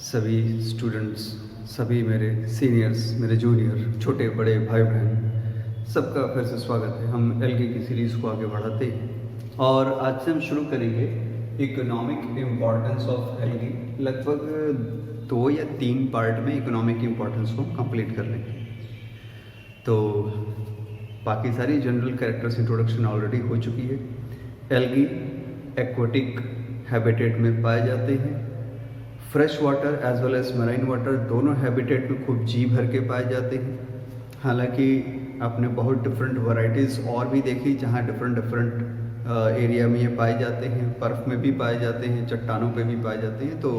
सभी स्टूडेंट्स, सभी मेरे सीनियर्स, मेरे जूनियर, छोटे बड़े भाई बहन, सबका फिर से स्वागत है। हम एलगी की सीरीज़ को आगे बढ़ाते हैं और आज से हम शुरू करेंगे इकोनॉमिक इम्पॉर्टेंस ऑफ एलगी। लगभग 2 या 3 पार्ट में इकोनॉमिक इम्पॉर्टेंस को कंप्लीट कर लेंगे। तो बाकी सारी जनरल कैरेक्टर्स इंट्रोडक्शन ऑलरेडी हो चुकी है। एलगी एक्वाटिक हैबिटेट में पाए जाते हैं। Fresh water as well as marine water दोनों हैबिटेट में खूब जी भर के पाए जाते हैं। हालांकि आपने बहुत डिफरेंट वैरायटीज़ और भी देखी जहाँ डिफरेंट एरिया में ये पाए जाते हैं। बर्फ़ में भी पाए जाते हैं, चट्टानों पे भी पाए जाते हैं। तो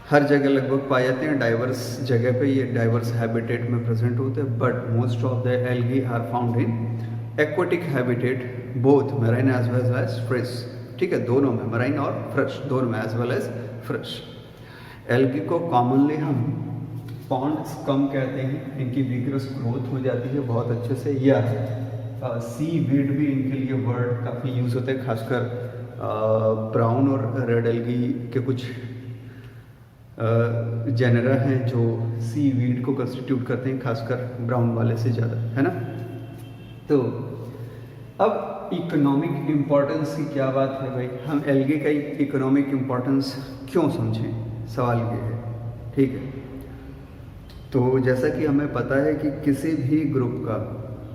हर जगह लगभग पाए जाते हैं। डाइवर्स जगह पे ये डाइवर्स हैबिटेट में प्रेजेंट होते हैं। But most of the algae are found in aquatic habitat, both marine as well as fresh. ठीक है, दोनों में, मराइन और फ्रेश दोनों में, as well as fresh. Algae को कॉमनली हम पॉन्ड्स कम कहते हैं। इनकी विग्रस ग्रोथ हो जाती है बहुत अच्छे से। या सी वीड भी इनके लिए वर्ड काफ़ी यूज़ होते हैं, खासकर ब्राउन और रेड एल्गी के कुछ जेनरा हैं जो सी वीड को कंस्टिट्यूट करते हैं, खासकर ब्राउन वाले से ज़्यादा, है ना। तो अब इकोनॉमिक इम्पोर्टेंस की क्या बात है भाई, हम एल्गी का इकोनॉमिक इम्पोर्टेंस क्यों समझें, सवाल ये है। ठीक है, तो जैसा कि हमें पता है कि किसी भी ग्रुप का,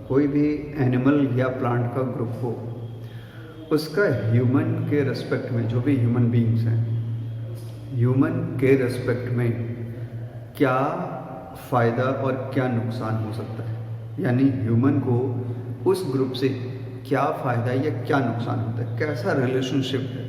कोई भी एनिमल या प्लांट का ग्रुप हो, उसका ह्यूमन के रेस्पेक्ट में, जो भी ह्यूमन बीइंग्स हैं, ह्यूमन के रेस्पेक्ट में क्या फ़ायदा और क्या नुकसान हो सकता है, यानी ह्यूमन को उस ग्रुप से क्या फ़ायदा या क्या नुकसान होता है, कैसा रिलेशनशिप है।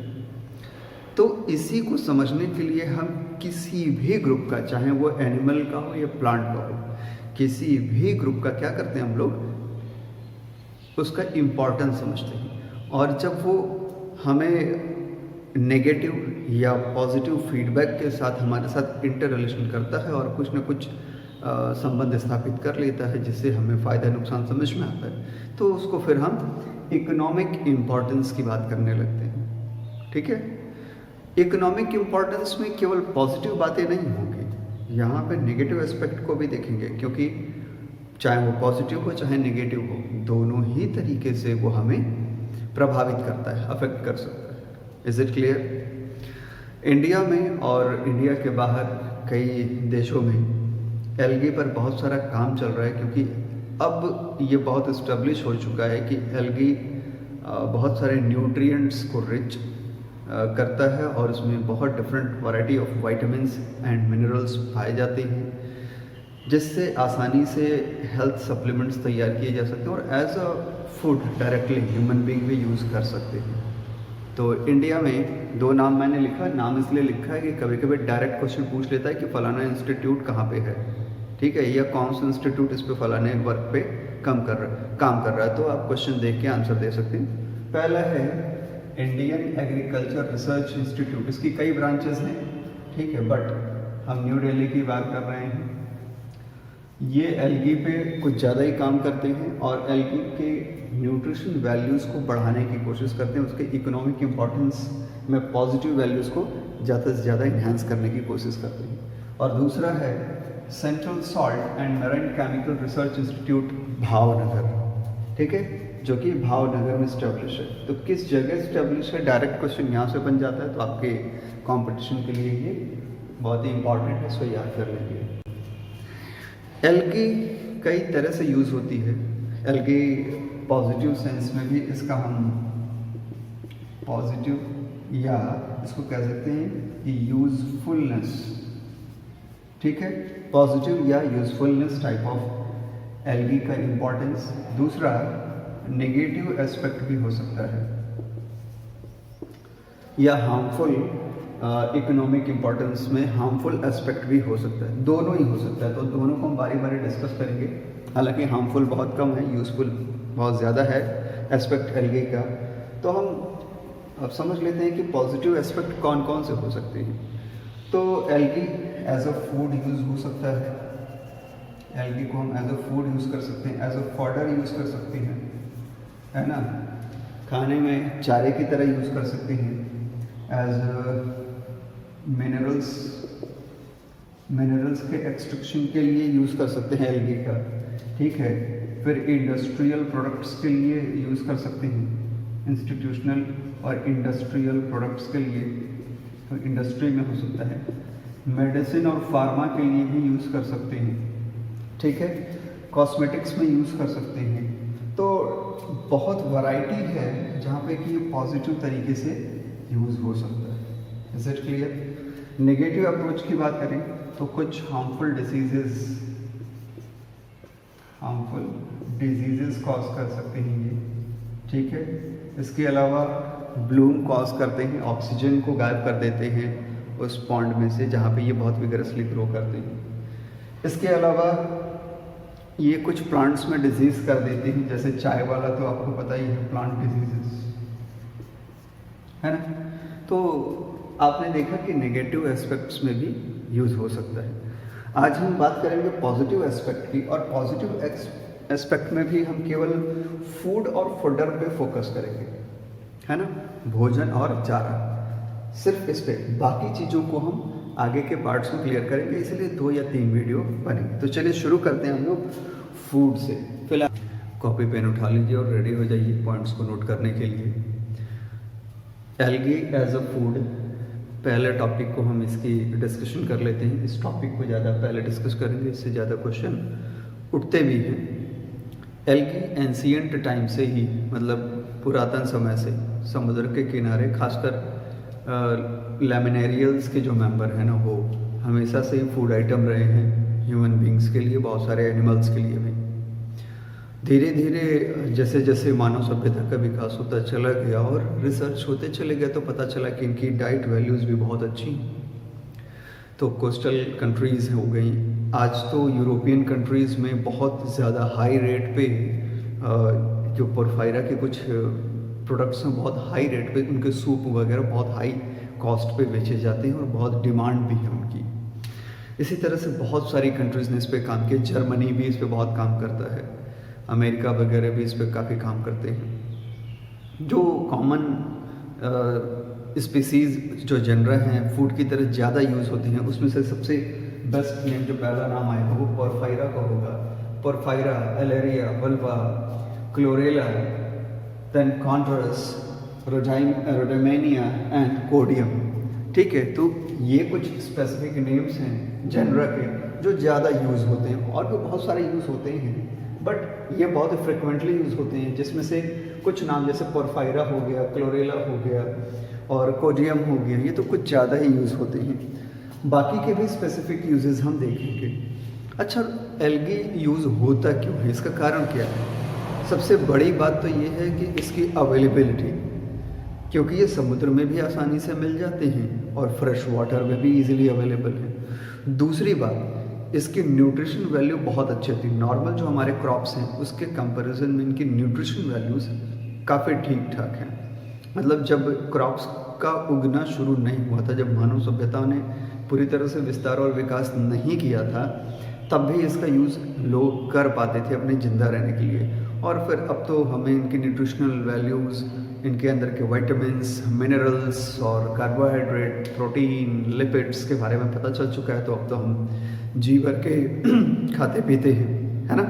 तो इसी को समझने के लिए हम किसी भी ग्रुप का, चाहे वो एनिमल का हो या प्लांट का हो, किसी भी ग्रुप का क्या करते हैं हम लोग, उसका इम्पोर्टेंस समझते हैं। और जब वो हमें नेगेटिव या पॉजिटिव फीडबैक के साथ हमारे साथ इंटर रिलेशन करता है और कुछ ना कुछ संबंध स्थापित कर लेता है जिससे हमें फ़ायदा नुकसान समझ में आता है, तो उसको फिर हम इकोनॉमिक इम्पॉर्टेंस की बात करने लगते हैं। ठीक है, इकोनॉमिक इम्पॉर्टेंस में केवल पॉजिटिव बातें नहीं होंगी, यहाँ पे नेगेटिव एस्पेक्ट को भी देखेंगे, क्योंकि चाहे वो पॉजिटिव हो चाहे नेगेटिव हो, दोनों ही तरीके से वो हमें प्रभावित करता है, अफेक्ट कर सकता है। Is it clear. इंडिया में और इंडिया के बाहर कई देशों में एल्गी पर बहुत सारा काम चल रहा है, क्योंकि अब ये बहुत इस्टेब्लिश हो चुका है कि एल्गी बहुत सारे न्यूट्रिएंट्स को रिच करता है और उसमें बहुत different variety of vitamins and minerals पाए जाते हैं, जिससे आसानी से हेल्थ सप्लीमेंट्स तैयार किए जा सकते हैं और as a food directly human being भी यूज़ कर सकते हैं। तो इंडिया में 2 नाम मैंने लिखा, नाम इसलिए लिखा है कि कभी कभी डायरेक्ट क्वेश्चन पूछ लेता है कि फलाना इंस्टीट्यूट कहाँ पे है, ठीक है, या कौन सा इंस्टीट्यूट इस पे फलाने वर्क पे काम कर रहा है। तो आप क्वेश्चन देख के आंसर दे सकते हैं। पहला है इंडियन एग्रीकल्चर रिसर्च इंस्टीट्यूट। इसकी कई ब्रांचेस हैं, ठीक है, बट हम न्यू दिल्ली की बात कर रहे हैं। ये एल्गी पे कुछ ज़्यादा ही काम करते हैं और एल्गी के न्यूट्रिशन वैल्यूज़ को बढ़ाने की कोशिश करते हैं, उसके इकोनॉमिक इम्पोर्टेंस में पॉजिटिव वैल्यूज़ को ज़्यादा से ज़्यादा इन्हांस करने की कोशिश करते हैं। और दूसरा है central salt and marine chemical research institute Bhavnagar, ठीक है, जो कि भावनगर में स्टैब्लिश है। तो किस जगह स्टैब्लिश है, डायरेक्ट क्वेश्चन यहाँ से बन जाता है, तो आपके कंपटीशन के लिए ये बहुत ही इंपॉर्टेंट है, इसको याद कर लीजिए। एल्गी कई तरह से यूज़ होती है। एल्गी पॉजिटिव सेंस में भी इसका हम पॉजिटिव या इसको कह सकते हैं कि यूज़फुलनेस, ठीक है, पॉजिटिव या यूज़फुलनेस टाइप ऑफ एल्गी का इम्पोर्टेंस। दूसरा नेगेटिव एस्पेक्ट भी हो सकता है या हार्मफुल इकोनॉमिक इम्पोर्टेंस में हार्मफुल एस्पेक्ट भी हो सकता है, दोनों ही हो सकता है। तो दोनों को हम बारी बारी डिस्कस करेंगे। हालांकि हार्मफुल बहुत कम है, यूज़फुल बहुत ज़्यादा है एस्पेक्ट एल्गी का। तो हम अब समझ लेते हैं कि पॉजिटिव एस्पेक्ट कौन कौन से हो सकते हैं। तो algae as a food use हो सकता है, एल्गी को हम एज अ फूड यूज़ कर सकते हैं, एज अ फॉडर यूज़ कर सकते हैं, है ना, खाने में चारे की तरह यूज़ कर सकते हैं, एज मिनरल्स मिनरल्स के एक्सट्रैक्शन के लिए यूज़ कर सकते हैं एल्गी का, ठीक है। फिर इंडस्ट्रियल प्रोडक्ट्स के लिए यूज़ कर सकते हैं, इंस्टीट्यूशनल और इंडस्ट्रियल प्रोडक्ट्स के लिए तो इंडस्ट्री में हो सकता है। मेडिसिन और फार्मा के लिए भी यूज़ कर सकते हैं, ठीक है। कॉस्मेटिक्स में यूज़ कर सकते हैं। तो बहुत वैरायटी है जहाँ पे कि ये पॉजिटिव तरीके से यूज़ हो सकता है। Is it clear? Negative approach की बात करें तो कुछ हार्मफुल डिजीजेस कॉज कर सकते हैं ये, ठीक है। इसके अलावा ब्लूम कॉज करते हैं, ऑक्सीजन को गायब कर देते हैं उस पॉन्ड में से जहाँ पे ये बहुत विगरसली ग्रो करते हैं। इसके अलावा ये कुछ प्लांट्स में डिजीज़ कर देते हैं, जैसे चाय वाला तो आपको पता ही है, प्लांट डिजीजेस है ना। तो आपने देखा कि नेगेटिव एस्पेक्ट्स में भी यूज़ हो सकता है। आज हम बात करेंगे पॉजिटिव एस्पेक्ट की, और पॉजिटिव एस्पेक्ट में भी हम केवल फूड और फूडर पे फोकस करेंगे, है ना, भोजन और चारा, सिर्फ इस पे। बाकी चीज़ों को हम आगे के पार्ट्स में क्लियर करेंगे, इसलिए 2 या 3 वीडियो बनेंगे। तो चलिए शुरू करते हैं हम लोग फूड से। फिलहाल कॉपी पेन उठा लीजिए और रेडी हो जाइए पॉइंट्स को नोट करने के लिए। एल्गी एज अ फूड, पहले टॉपिक को हम इसकी डिस्कशन कर लेते हैं। इस टॉपिक को ज़्यादा पहले डिस्कस करेंगे, इससे ज़्यादा क्वेश्चन उठते भी हैं। एल्गी एंशियंट टाइम से ही, मतलब पुरातन समय से, समुद्र के किनारे खासकर लैमिनेरियल्स के जो मेंबर हैं ना, वो हमेशा से फूड आइटम रहे हैं ह्यूमन बींग्स के लिए, बहुत सारे एनिमल्स के लिए भी। धीरे धीरे जैसे जैसे मानव सभ्यता का विकास होता चला गया और रिसर्च होते चले गए, तो पता चला कि इनकी डाइट वैल्यूज़ भी बहुत अच्छी। तो कोस्टल कंट्रीज़ हो गई, आज तो यूरोपियन कंट्रीज़ में बहुत ज़्यादा हाई रेट पे जो पोरफायरा के कुछ प्रोडक्ट्स हैं, बहुत हाई रेट पे उनके सूप वगैरह बहुत हाई कॉस्ट पे बेचे जाते हैं और बहुत डिमांड भी है उनकी। इसी तरह से बहुत सारी कंट्रीज़ ने इस पे काम किया, जर्मनी भी इस पे बहुत काम करता है, अमेरिका वगैरह भी इस पे काफ़ी काम करते हैं। जो कॉमन स्पीसीज़ जो जनरा हैं फूड की तरह ज़्यादा यूज़ होती हैं, उसमें से सबसे बेस्ट नेम जो पहला नाम आएगा वो पोरफायरा का होगा। Porphyra, Alaria, Ulva, Chlorella, then Chondrus, Rhodymenia and Codium, ठीक है। तो ये कुछ स्पेसिफिक नेम्स हैं जनरा के जो ज़्यादा यूज़ होते हैं, और भी बहुत सारे यूज़ होते हैं, बट ये बहुत फ्रिक्वेंटली यूज़ होते हैं। जिसमें से कुछ नाम जैसे पोरफायरा हो गया, क्लोरेला हो गया और कोडियम हो गया, ये तो कुछ ज़्यादा ही यूज़ होते हैं। बाकी के भी स्पेसिफिक यूजेस हम देखेंगे। अच्छा, एल्गी यूज़ होता क्यों है, इसका कारण क्या है? सबसे बड़ी बात तो ये है कि इसकी अवेलेबिलिटी, क्योंकि ये समुद्र में भी आसानी से मिल जाते हैं और फ्रेश वाटर में भी इजीली अवेलेबल है। दूसरी बात, इसकी न्यूट्रिशन वैल्यू बहुत अच्छी होती है। नॉर्मल जो हमारे क्रॉप्स हैं उसके कंपैरिजन में इनकी न्यूट्रिशन वैल्यूज़ काफ़ी ठीक ठाक हैं। मतलब जब क्रॉप्स का उगना शुरू नहीं हुआ था, जब मानव सभ्यता ने पूरी तरह से विस्तार और विकास नहीं किया था, तब भी इसका यूज़ लोग कर पाते थे अपने ज़िंदा रहने के लिए। और फिर अब तो हमें इनकी न्यूट्रिशनल वैल्यूज़, इनके अंदर के विटामिन्स, मिनरल्स और कार्बोहाइड्रेट, प्रोटीन, लिपिड्स के बारे में पता चल चुका है। तो अब तो हम जी भर के खाते पीते हैं, है ना।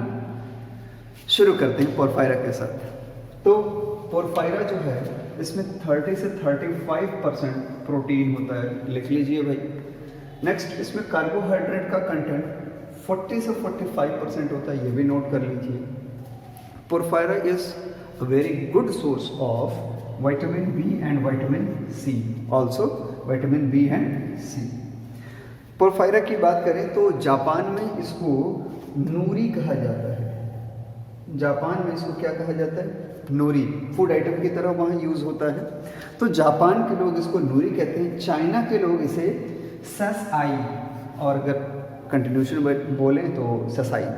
शुरू करते हैं पोरफायरा के साथ। तो पोरफायरा जो है इसमें 30 से 35% प्रोटीन होता है, लिख लीजिए भाई। नेक्स्ट, इसमें कार्बोहाइड्रेट का कंटेंट 40 से 45% होता है, ये भी नोट कर लीजिए। Porphyra is a very good source of vitamin B and vitamin C, also vitamin B and C। Porphyra की बात करें तो जापान में इसको नूरी कहा जाता है। जापान में इसको क्या कहा जाता है? नूरी। फूड आइटम की तरह वहाँ यूज़ होता है, तो जापान के लोग इसको नूरी कहते हैं। चाइना के लोग इसे ससाई, और अगर कंटिन्यूशन बोलें तो ससाई।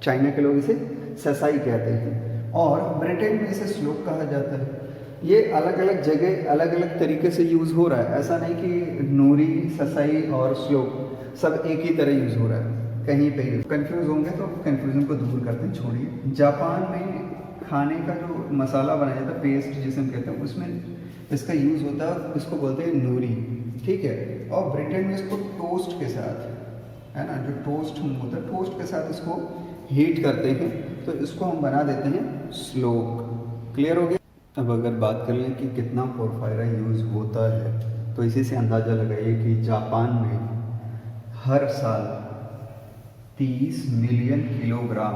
चाइना के लोग इसे ससाई कहते हैं, और ब्रिटेन में इसे स्लोक कहा जाता है। ये अलग अलग जगह अलग अलग तरीके से यूज़ हो रहा है, ऐसा नहीं कि नूरी, ससाई और स्लोक सब एक ही तरह यूज़ हो रहा है। कहीं पे कंफ्यूज होंगे तो कंफ्यूजन को दूर करते हैं, छोड़िए। जापान में खाने का जो मसाला बनाया जाता है, पेस्ट जिसे हम कहते हैं, उसमें इसका यूज़ होता है, इसको बोलते हैं नूरी, ठीक है। और ब्रिटेन में इसको टोस्ट के साथ है ना, जो टोस्ट होता है, टोस्ट के साथ इसको हीट करते हैं तो इसको हम बना देते हैं स्लोग। क्लियर हो गया। अब अगर बात कर लें कि कितना पोरफायरा यूज़ होता है तो इसी से अंदाज़ा लगाइए कि जापान में हर साल 30 मिलियन किलोग्राम,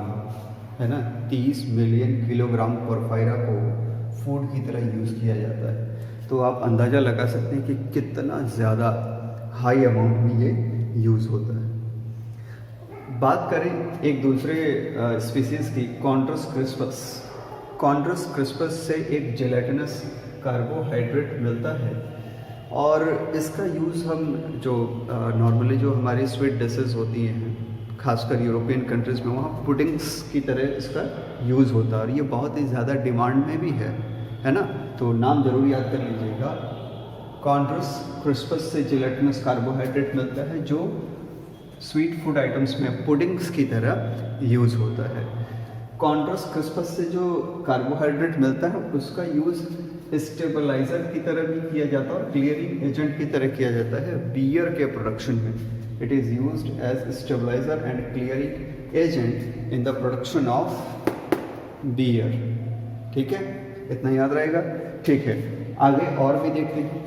है ना, 30 मिलियन किलोग्राम पोरफायरा को फूड की तरह यूज़ किया जाता है। तो आप अंदाज़ा लगा सकते हैं कि कितना ज़्यादा हाई अमाउंट में ये यूज़ होता है। बात करें एक दूसरे स्पीसीज़ की, कॉन्ड्रस क्रिस्पस। कॉन्ड्रस क्रिस्पस से एक जेलेटिनस कार्बोहाइड्रेट मिलता है और इसका यूज़ हम जो नॉर्मली जो हमारी स्वीट डिशेस होती हैं, खासकर यूरोपियन कंट्रीज़ में, वहाँ पुडिंग्स की तरह इसका यूज़ होता है और ये बहुत ही ज़्यादा डिमांड में भी है ना। तो नाम ज़रूर याद कर लीजिएगा। कॉन्ड्रस क्रिस्पस से जेलेटिनस कार्बोहाइड्रेट मिलता है जो स्वीट फूड आइटम्स में पुडिंग्स की तरह यूज़ होता है। कॉन्ड्रस क्रिस्पस से जो कार्बोहाइड्रेट मिलता है उसका यूज़ स्टेबलाइज़र की तरह भी किया जाता है और क्लियरिंग एजेंट की तरह किया जाता है बियर के प्रोडक्शन में। It is used as stabiliser and clearing agent in the production of beer. ठीक है, इतना याद रहेगा। ठीक है, आगे और भी देखते हैं।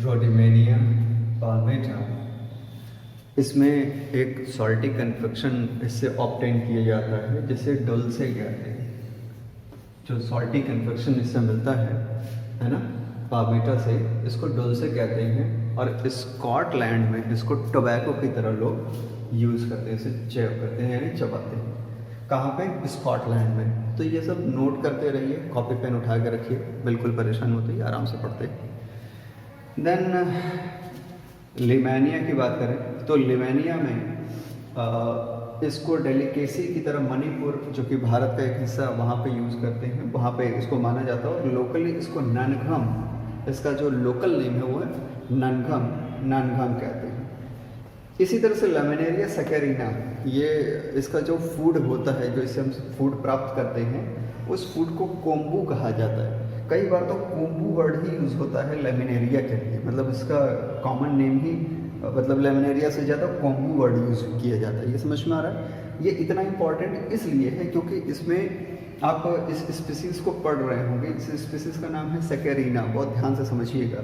रोडिमेनिया पाल्मेटा, इसमें एक सॉल्टी कन्फेक्शन इससे ऑब्टेन किया जाता है जिसे डुल्से कहते हैं। जो सॉल्टी कन्फेक्शन इससे मिलता है ना, पाल्मेटा से, इसको डुल्से कहते हैं और स्कॉटलैंड में इसको टोबैको की तरह लोग यूज़ करते हैं, इसे चेव करते हैं यानी चबाते हैं। कहाँ पे? स्कॉटलैंड में। तो ये सब नोट करते रहिए, कॉपी पेन उठा के रखिए, बिल्कुल परेशान होते ही आराम से पढ़ते। देन लिमेनिया की बात करें तो लिमेनिया में इसको डेलिकेसी की तरह मणिपुर, जो कि भारत का एक हिस्सा, वहाँ पे यूज़ करते हैं, वहाँ पे इसको माना जाता है और लोकली इसको ननघम, इसका जो लोकल नेम है वो है ननघम कहते हैं। इसी तरह से लेमिनेरिया सैकरिना, ये इसका जो फूड होता है, जो इससे हम फूड प्राप्त करते हैं, उस फूड को कोम्बू कहा जाता है। कई बार तो कोम्बू वर्ड ही यूज़ होता है लेमिनेरिया के लिए, मतलब इसका कॉमन नेम ही, मतलब लेमिनेरिया से ज़्यादा कोम्बू वर्ड यूज़ किया जाता है। ये समझ में आ रहा है? ये इतना इम्पॉर्टेंट इसलिए है क्योंकि इसमें आप इस स्पीसीज़ को पढ़ रहे होंगे। इस स्पीसीज़ का नाम है सैकरिना, बहुत ध्यान से समझिएगा।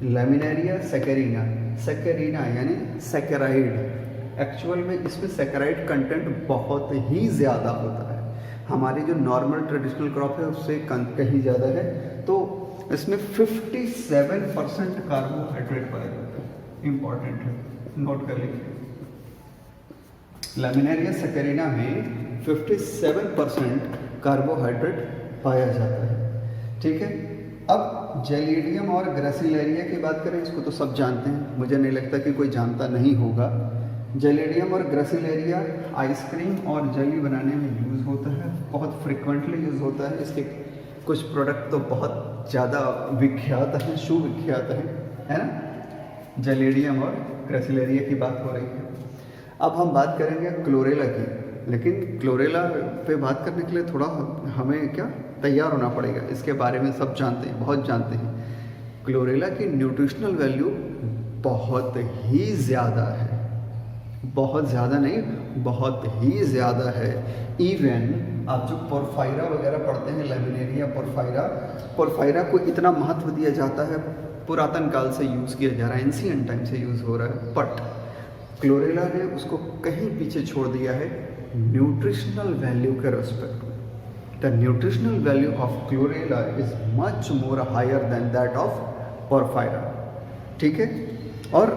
लेमिनेरिया सैकरिना, सैकरिना यानी सैकराइड। एक्चुअल में इसमें सैकराइड कंटेंट बहुत ही ज़्यादा होता है, हमारी जो नॉर्मल ट्रेडिशनल क्रॉप है उससे कहीं ज़्यादा है। तो इसमें 57% कार्बोहाइड्रेट पाया जाता है। इम्पॉर्टेंट है, नोट कर लीजिए। लेमिनेरिया सैकरिना में 57% कार्बोहाइड्रेट पाया जाता है। ठीक है, अब जेलिडियम और ग्रेसिलेरिया की बात करें, इसको तो सब जानते हैं, मुझे नहीं लगता कि कोई जानता नहीं होगा। जेलिडियम और ग्रेसिलेरिया आइसक्रीम और जेली बनाने में यूज़ होता है, बहुत फ्रिक्वेंटली यूज़ होता है। इसके कुछ प्रोडक्ट तो बहुत ज़्यादा विख्यात हैं, सुविख्यात है ना। जेलिडियम और ग्रेसिलेरिया की बात हो रही है। अब हम बात करेंगे क्लोरेला की, लेकिन क्लोरेला पे बात करने के लिए थोड़ा हमें क्या तैयार होना पड़ेगा। इसके बारे में सब जानते हैं, बहुत जानते हैं। क्लोरेला की न्यूट्रिशनल वैल्यू बहुत ही ज़्यादा है, बहुत ज़्यादा नहीं, बहुत ही ज़्यादा है। इवन आप जो पोरफायरा वगैरह पढ़ते हैं, लेमिनेरिया पोरफायरा को इतना महत्व दिया जाता है, पुरातन काल से यूज़ किया जा रहा है, एंशिएंट टाइम से यूज़ हो रहा है, बट क्लोरेला ने उसको कहीं पीछे छोड़ दिया है न्यूट्रिशनल वैल्यू के रेस्पेक्ट में। The nutritional value of chlorella is much more higher than that of porphyra. ठीक है, और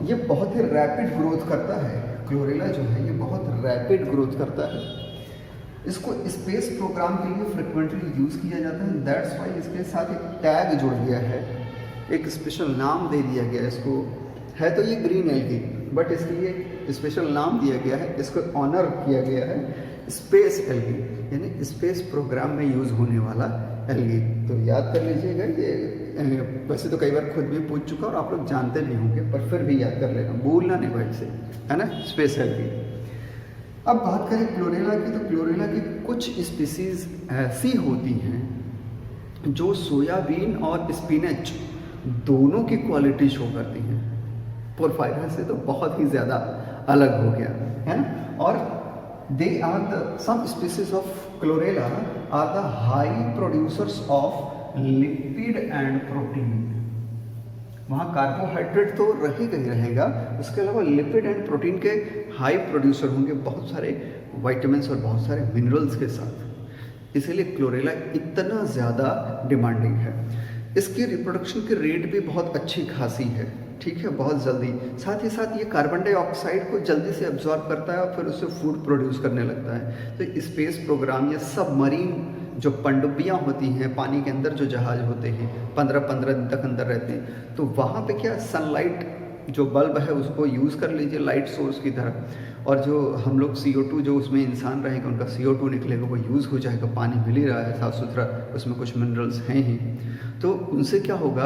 ये बहुत ही रैपिड ग्रोथ करता है। क्लोरेला जो है ये बहुत रैपिड ग्रोथ करता है। इसको स्पेस प्रोग्राम के लिए फ्रिक्वेंटली यूज़ किया जाता है। दैट्स वाई इसके साथ एक टैग जुड़ गया है, एक स्पेशल नाम दे दिया गया इसको। है तो ये ग्रीन एल्गी, बट इसके लिए स्पेशल नाम दिया गया है, इसको ऑनर किया गया है स्पेस एल्गी, यानी स्पेस प्रोग्राम में यूज़ होने वाला एल्गी। तो याद कर लीजिएगा, ये वैसे तो कई बार खुद भी पूछ चुका और आप लोग जानते नहीं होंगे, पर फिर भी याद कर लेना, भूलना नहीं भाई से, है ना, स्पेस एल्गी। अब बात करें क्लोरेला की, तो क्लोरेला की कुछ स्पीसीज़ ऐसी होती हैं जो सोयाबीन और स्पिनच दोनों की क्वालिटी शो करती हैं। पोरफायरा से तो बहुत ही ज़्यादा अलग हो गया है ना। और they are the some species of chlorella are the high producers of lipid and protein. वहाँ कार्बोहाइड्रेट तो रहेगा ही रहेगा, उसके अलावा लिपिड एंड प्रोटीन के हाई प्रोड्यूसर होंगे, बहुत सारे विटामिन्स और बहुत सारे मिनरल्स के साथ। इसीलिए क्लोरेला इतना ज़्यादा डिमांडिंग है। इसकी रिप्रोडक्शन की रेट भी बहुत अच्छी खासी है, ठीक है, बहुत जल्दी। साथ ही साथ ये कार्बन डाइऑक्साइड को जल्दी से एब्जॉर्ब करता है और फिर उससे फूड प्रोड्यूस करने लगता है। तो स्पेस प्रोग्राम या सबमरीन जो पनडुब्बियाँ होती हैं, पानी के अंदर जो जहाज होते हैं, 15-15 दिन तक अंदर रहते हैं, तो वहाँ पे क्या सनलाइट जो बल्ब है उसको यूज़ कर लीजिए लाइट सोर्स की तरह, और जो हम लोग CO2 जो उसमें इंसान रहेगा उनका CO2 निकलेगा, वो यूज़ हो जाएगा। पानी मिल ही रहा है साफ़ सुथरा, उसमें कुछ मिनरल्स हैं ही, तो उनसे क्या होगा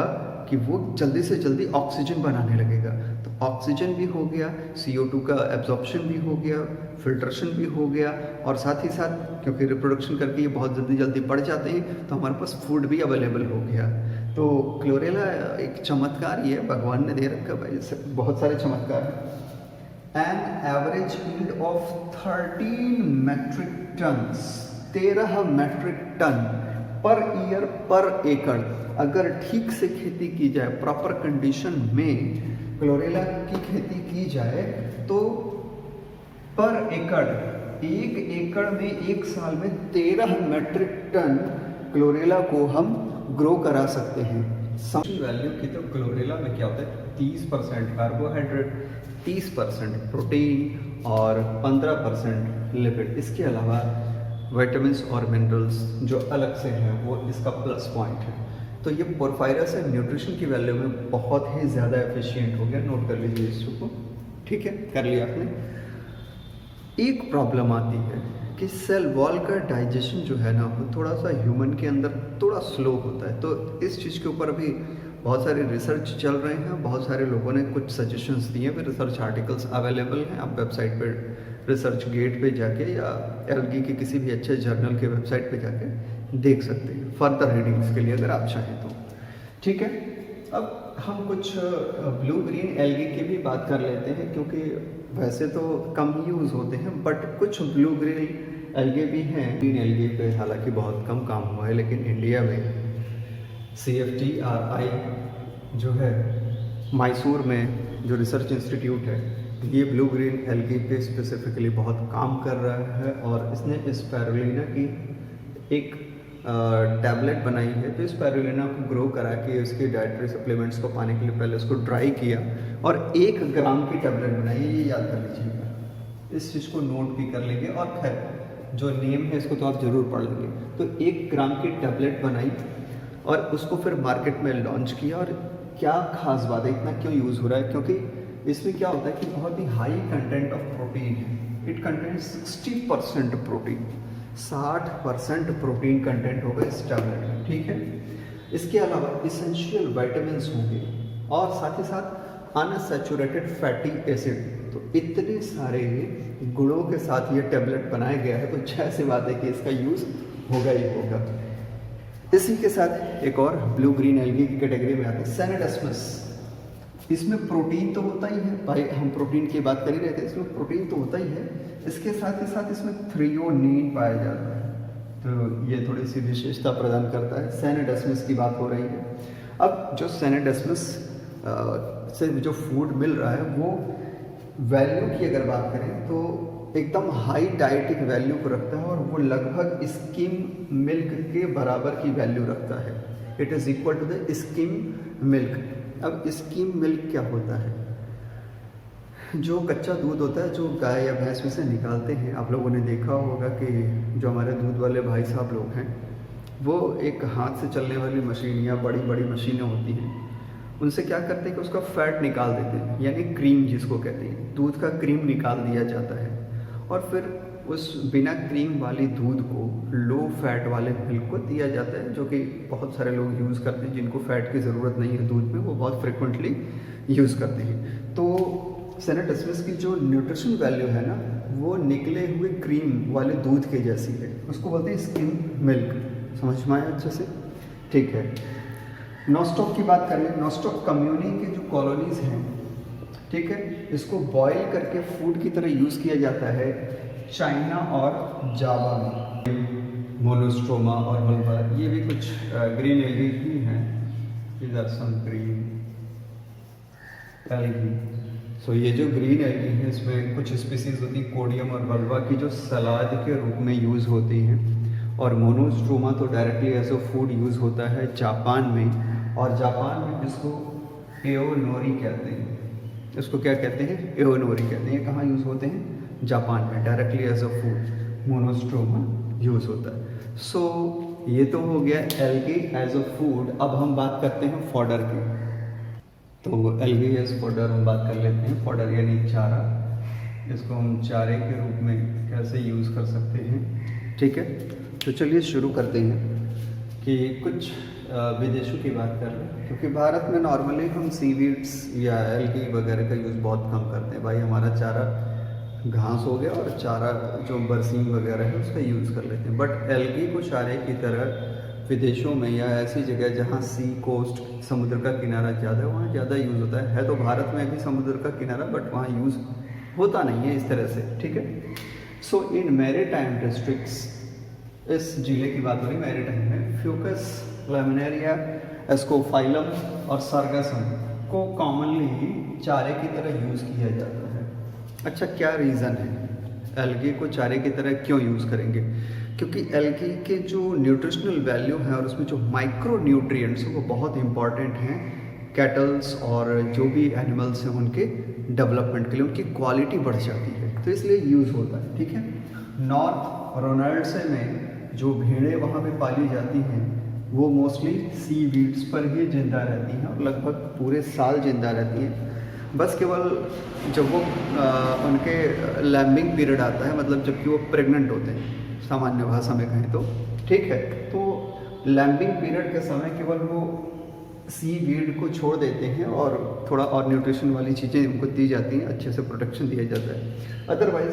कि वो जल्दी से जल्दी ऑक्सीजन बनाने लगेगा। तो ऑक्सीजन भी हो गया, CO2 का एब्जॉर्प्शन भी हो गया, फिल्ट्रेशन भी हो गया, और साथ ही साथ क्योंकि रिप्रोडक्शन करके ये बहुत जल्दी जल्दी बढ़ जाते हैं तो हमारे पास फूड भी अवेलेबल हो गया। तो क्लोरेला एक चमत्कार ही है, भगवान ने दे रखा भाई, बहुत सारे चमत्कार हैं। An average yield of 13 metric tons, 13 metric ton per year per acre, अगर ठीक से खेती की जाए, प्रॉपर कंडीशन में क्लोरेला की खेती की जाए तो पर एकड़, 1 एकड़ में 1 साल में 13 मेट्रिक टन क्लोरेला को हम ग्रो करा सकते हैं। वैल्यू की तो क्लोरेला में क्या होता है, 30% कार्बोहाइड्रेट, 30% प्रोटीन और 15% लिपिड। इसके अलावा विटामिन्स और मिनरल्स जो अलग से हैं वो इसका प्लस पॉइंट है। तो ये पोरफायरा से न्यूट्रिशन की वैल्यू में बहुत ही ज़्यादा एफिशिएंट हो गया। नोट कर लीजिए इसको, ठीक है, कर लिया आपने। एक प्रॉब्लम आती है कि सेल वॉल का डाइजेशन जो है ना वो थोड़ा सा ह्यूमन के अंदर थोड़ा स्लो होता है। तो इस चीज़ के ऊपर अभी बहुत सारे रिसर्च चल रहे हैं, बहुत सारे लोगों ने कुछ सजेशंस दिए हैं, रिसर्च आर्टिकल्स अवेलेबल हैं। आप वेबसाइट पे रिसर्च गेट पे जाके या एलगी के किसी भी अच्छे जर्नल के वेबसाइट पे जाके देख सकते हैं फर्दर रीडिंग्स के लिए अगर आप चाहें तो, ठीक है। अब हम कुछ ब्लू ग्रीन एल्गी की भी बात कर लेते हैं, क्योंकि वैसे तो कम यूज़ होते हैं बट कुछ ब्लू ग्रीन एल्गे भी हैं। ग्रीन एल्गे पे हालांकि बहुत कम काम हुआ है, लेकिन इंडिया में CFTRI जो है मैसूर में जो रिसर्च इंस्टीट्यूट है, ये ब्लू ग्रीन एल्गी पे स्पेसिफिकली बहुत काम कर रहा है। और इसने स्पाइरुलिना की एक टैबलेट बनाई है। तो स्पाइरुलिना को ग्रो करा के उसके डाइटरी सप्लीमेंट्स को पाने के लिए पहले उसको ड्राई किया और 1 ग्राम की टैबलेट बनाई। ये याद कर लीजिएगा, इस चीज़ को नोट भी कर लेंगे। और खैर जो नेम है इसको तो आप ज़रूर पढ़ लेंगे। तो 1 ग्राम की टैबलेट बनाई और उसको फिर मार्केट में लॉन्च किया। और क्या खास बात है, इतना क्यों यूज़ हो रहा है, क्योंकि इसमें क्या होता है कि बहुत ही हाई कंटेंट ऑफ प्रोटीन है। It contents 60% protein, 60% protein content होगा इस टैबलेट में, ठीक है। इसके अलावा इसेंशियल विटामिन्स होंगे और साथ ही साथ अनसैचुरेटेड फैटी एसिड। तो इतने सारे गुणों के साथ ये टैबलेट बनाया गया है, तो जैसी बात है कि इसका यूज़ होगा ही होगा। इसी के साथ एक और ब्लू ग्रीन एल्गी की कैटेगरी में आते हैं सैनेडेस्मस। इसमें प्रोटीन तो होता ही है भाई, हम प्रोटीन की बात कर ही रहे थे, इसमें प्रोटीन तो होता ही है। इसके साथ ही साथ इसमें थ्रियोनीन पाया जाता है, तो ये थोड़ी सी विशेषता प्रदान करता है। सैनेडेस्मस की बात हो रही है। अब जो सैनेडेस्मस से जो फूड मिल रहा है वो वैल्यू की अगर बात करें तो एकदम हाई डाइटिक वैल्यू को रखता है और वो लगभग स्किम मिल्क के बराबर की वैल्यू रखता है। It is equal to the skim milk. अब स्किम मिल्क क्या होता है, जो कच्चा दूध होता है जो गाय या भैंस में से निकालते हैं। आप लोगों ने देखा होगा कि जो हमारे दूध वाले भाई साहब लोग हैं वो एक हाथ से चलने वाली मशीन या बड़ी बड़ी मशीनें होती हैं, उनसे क्या करते हैं कि उसका फैट निकाल देते हैं, यानी क्रीम जिसको कहते हैं, दूध का क्रीम निकाल दिया जाता है। और फिर उस बिना क्रीम वाली दूध को लो फैट वाले मिल्क को दिया जाता है, जो कि बहुत सारे लोग यूज़ करते हैं जिनको फैट की ज़रूरत नहीं है दूध में, वो बहुत फ्रिक्वेंटली यूज़ करते हैं। तो सैनेडेस्मस की जो न्यूट्रिशन वैल्यू है ना वो निकले हुए क्रीम वाले दूध के जैसी है, उसको बोलते हैं स्किम मिल्क। समझ में आया अच्छे से, ठीक है। नॉस्टॉक की बात करें, नॉस्टॉक कम्युनी के जो कॉलोनीज हैं, ठीक है, इसको बॉयल करके फूड की तरह यूज़ किया जाता है चाइना और जावा में। मोनोस्ट्रोमा और वल्वा, ये भी कुछ ग्रीन एल्गी ही हैं। These are some green algae। सो ये जो ग्रीन एल्गी है इसमें कुछ स्पीसीज होती हैं कोडियम और वल्वा की जो सलाद के रूप में यूज़ होती हैं, और मोनोस्ट्रोमा तो directly as a food use होता है जापान में, और जापान में इसको एओनोरी कहते हैं। इसको क्या कहते हैं? एओनोरी कहते हैं। ये कहाँ यूज़ होते हैं? जापान में directly as a food Monostroma use होता है। सो ये तो हो गया एल्गी एज अ फूड। अब हम बात करते हैं फॉडर की। तो एल्गी एज फॉडर हम बात कर लेते हैं। फॉडर यानी चारा, इसको हम चारे के रूप में कैसे यूज़ कर सकते हैं, ठीक है। तो चलिए शुरू करते हैं कि कुछ विदेशों की बात कर लें, क्योंकि भारत में नॉर्मली हम सीवीड्स या एल्गी वगैरह का यूज़ बहुत कम करते हैं। भाई हमारा चारा घास हो गया और चारा जो बरसीन वगैरह है उसका यूज़ कर लेते हैं। बट एल्गी को चारे की तरह विदेशों में या ऐसी जगह जहाँ सी कोस्ट, समुद्र का किनारा ज़्यादा है, वहाँ ज़्यादा यूज़ होता है। तो भारत में भी समुद्र का किनारा, बट वहाँ यूज़ होता नहीं है इस तरह से, ठीक है। सो इन मैरीटाइम डिस्ट्रिक्ट्स, इस जिले की बात हो रही मैरीटाइम में, फ्यूकस लैमिनेरिया, एस्कोफाइलम और सरगसम को कॉमनली चारे की तरह यूज़ किया जाता है। अच्छा, क्या रीज़न है एल्गी को चारे की तरह क्यों यूज़ करेंगे? क्योंकि एल्गी के जो न्यूट्रिशनल वैल्यू है और उसमें जो माइक्रो न्यूट्रिएंट्स हैं वो बहुत इंपॉर्टेंट हैं कैटल्स और जो भी एनिमल्स हैं उनके डेवलपमेंट के लिए, उनकी क्वालिटी बढ़ जाती है, तो इसलिए यूज़ होता है, ठीक है। नॉर्थ रोनाल्डसे में जो भेड़ें वहाँ पे पाली जाती हैं वो मोस्टली सी वीड्स पर ही जिंदा रहती हैं और लगभग पूरे साल जिंदा रहती हैं। बस केवल जब वो उनके लैम्बिंग पीरियड आता है, मतलब जबकि वो प्रेग्नेंट होते हैं, सामान्य भाषा में कहें तो, ठीक है, तो लैम्बिंग पीरियड के समय केवल वो सी वीड को छोड़ देते हैं और थोड़ा और न्यूट्रिशन वाली चीज़ें उनको दी जाती हैं, अच्छे से प्रोटेक्शन दिया जाता है। अदरवाइज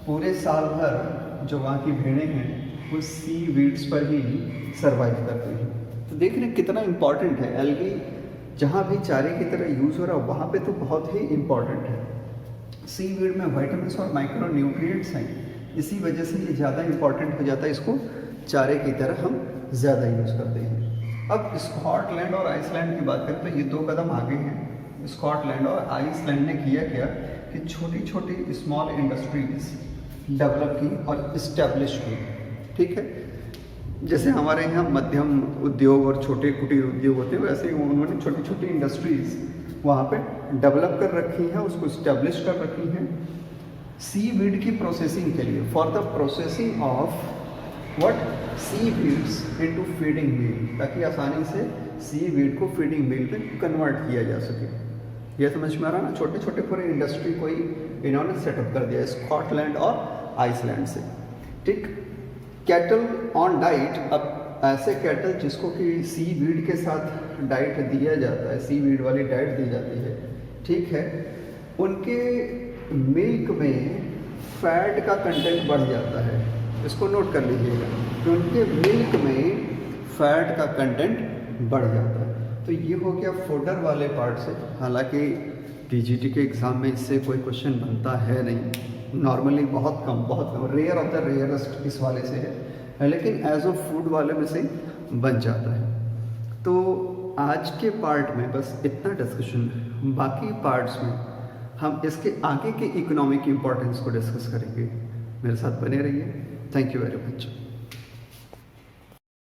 पूरे साल भर जो वहाँ की भेड़ें हैं वो सी वीड्स पर ही सर्वाइव करती हैं। तो देख रहे कितना इम्पॉर्टेंट है एल्गी, जहाँ भी चारे की तरह यूज़ हो रहा है वहाँ पे तो बहुत ही इम्पॉर्टेंट है। सी वीड में विटामिन्स और माइक्रो न्यूट्रिएंट्स हैं, इसी वजह से ये ज़्यादा इम्पॉर्टेंट हो जाता है, इसको चारे की तरह हम ज़्यादा यूज़ करते हैं। अब स्कॉटलैंड और आइसलैंड की बात करें तो ये 2 कदम आगे हैं। स्कॉटलैंड और आइसलैंड ने किया क्या कि छोटी छोटी स्मॉल इंडस्ट्रीज डेवलप की और इस्टेब्लिश की, ठीक है। जैसे हमारे यहाँ मध्यम उद्योग और छोटे कुटीर उद्योग होते हैं, वैसे ही उन्होंने छोटी छोटी इंडस्ट्रीज़ वहाँ पे डेवलप कर रखी हैं, उसको इस्टेब्लिश कर रखी हैं सी वीड की प्रोसेसिंग के लिए, for the processing of wet seaweeds into feeding meal, ताकि आसानी से सी वीड को फीडिंग मील में कन्वर्ट किया जा सके। ये समझ में आ रहा ना, छोटे छोटे पूरे इंडस्ट्री को ही इन्होंने सेटअप कर दिया स्कॉटलैंड और आइसलैंड से, ठीक। कैटल ऑन डाइट, अब ऐसे कैटल जिसको कि सी वीड के साथ डाइट दिया जाता है, सी वीड वाली डाइट दी जाती है, ठीक है, उनके मिल्क में फैट का कंटेंट बढ़ जाता है। इसको नोट कर लीजिएगा कि उनके मिल्क में फैट का कंटेंट बढ़ जाता है। तो ये हो गया फोडर वाले पार्ट से। हालांकि पीजीटी के एग्ज़ाम में इससे कोई क्वेश्चन बनता है नहीं, नॉर्मली बहुत कम रेयर ऑफ द रेयरेस्ट इस वाले से है, लेकिन एज अ फूड वाले में से बन जाता है। तो आज के पार्ट में बस इतना डिस्कशन है, बाकी पार्ट्स में हम इसके आगे के इकोनॉमिक इम्पोर्टेंस को डिस्कस करेंगे। मेरे साथ बने रहिए। Thank you very much.